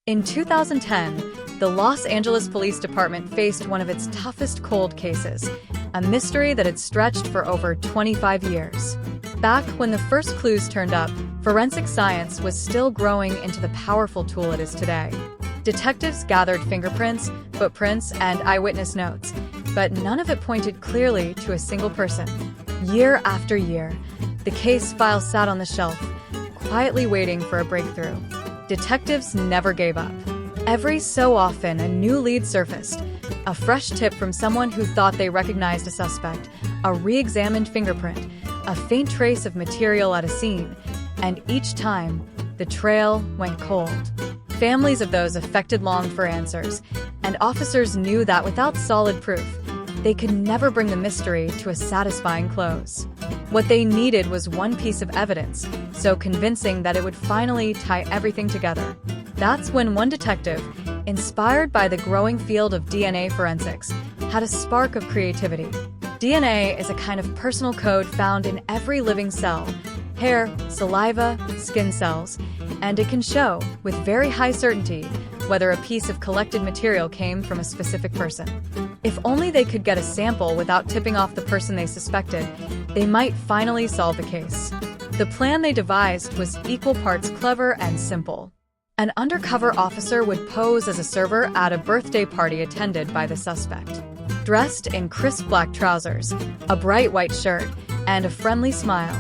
In 2010, the Los Angeles Police Department faced one of its toughest cold cases, a mystery that had stretched for over 25 years. Back when the first clues turned up, forensic science was still growing into the powerful tool it is today. Detectives gathered fingerprints, footprints, and eyewitness notes, but none of it pointed clearly to a single person. Year after year, the case file sat on the shelf, quietly waiting for a breakthrough. Detectives never gave up. Every so often, a new lead surfaced, a fresh tip from someone who thought they recognized a suspect, a re-examined fingerprint, a faint trace of material at a scene, and each time, the trail went cold. Families of those affected longed for answers, and officers knew that without solid proof, they could never bring the mystery to a satisfying close. What they needed was one piece of evidence, so convincing that it would finally tie everything together. That's when one detective, inspired by the growing field of DNA forensics, had a spark of creativity. DNA is a kind of personal code found in every living cell: hair, saliva, skin cells, and it can show, with very high certainty, whether a piece of collected material came from a specific person. If only they could get a sample without tipping off the person they suspected, they might finally solve the case. The plan they devised was equal parts clever and simple. An undercover officer would pose as a server at a birthday party attended by the suspect. Dressed in crisp black trousers, a bright white shirt, and a friendly smile,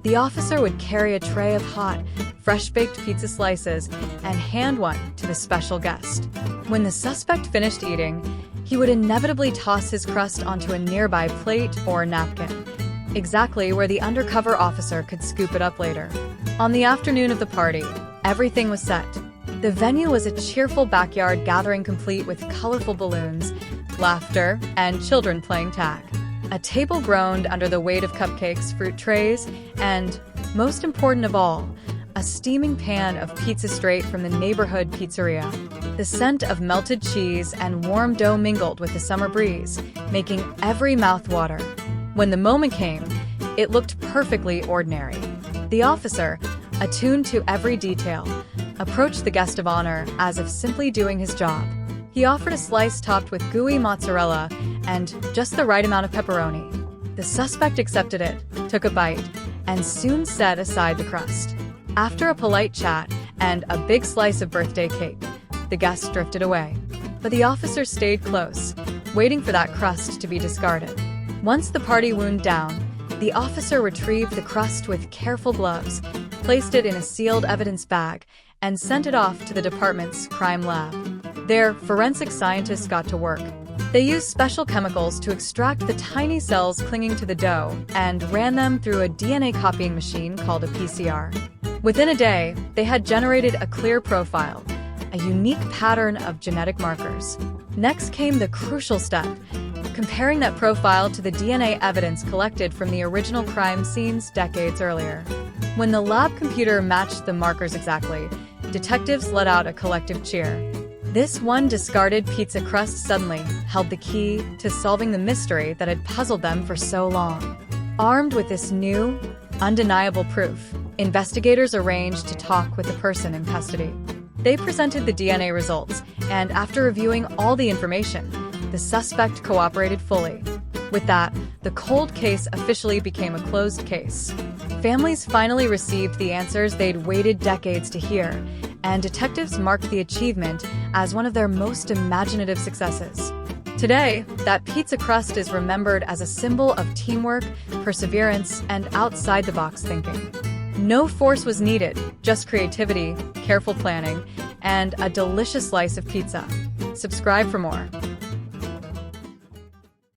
the officer would carry a tray of hot, fresh-baked pizza slices and hand one to the special guest. When the suspect finished eating, he would inevitably toss his crust onto a nearby plate or napkin, exactly where the undercover officer could scoop it up later. On the afternoon of the party, everything was set. The venue was a cheerful backyard gathering complete with colorful balloons, laughter, and children playing tag. A table groaned under the weight of cupcakes, fruit trays, and, most important of all, a steaming pan of pizza straight from the neighborhood pizzeria. The scent of melted cheese and warm dough mingled with the summer breeze, making every mouth water. When the moment came, it looked perfectly ordinary. The officer, attuned to every detail, approached the guest of honor as if simply doing his job. He offered a slice topped with gooey mozzarella and just the right amount of pepperoni. The suspect accepted it, took a bite, and soon set aside the crust. After a polite chat and a big slice of birthday cake, the guest drifted away. But the officer stayed close, waiting for that crust to be discarded. Once the party wound down, the officer retrieved the crust with careful gloves, placed it in a sealed evidence bag, and sent it off to the department's crime lab. There, forensic scientists got to work. They used special chemicals to extract the tiny cells clinging to the dough and ran them through a DNA copying machine called a PCR. Within a day, they had generated a clear profile, a unique pattern of genetic markers. Next came the crucial step: comparing that profile to the DNA evidence collected from the original crime scenes decades earlier. When the lab computer matched the markers exactly, detectives let out a collective cheer. This one discarded pizza crust suddenly held the key to solving the mystery that had puzzled them for so long. Armed with this new, undeniable proof, investigators arranged to talk with the person in custody. They presented the DNA results, and after reviewing all the information, the suspect cooperated fully. With that, the cold case officially became a closed case. Families finally received the answers they'd waited decades to hear, and detectives marked the achievement as one of their most imaginative successes. Today, that pizza crust is remembered as a symbol of teamwork, perseverance, and outside-the-box thinking. No force was needed, just creativity, careful planning, and a delicious slice of pizza. Subscribe for more.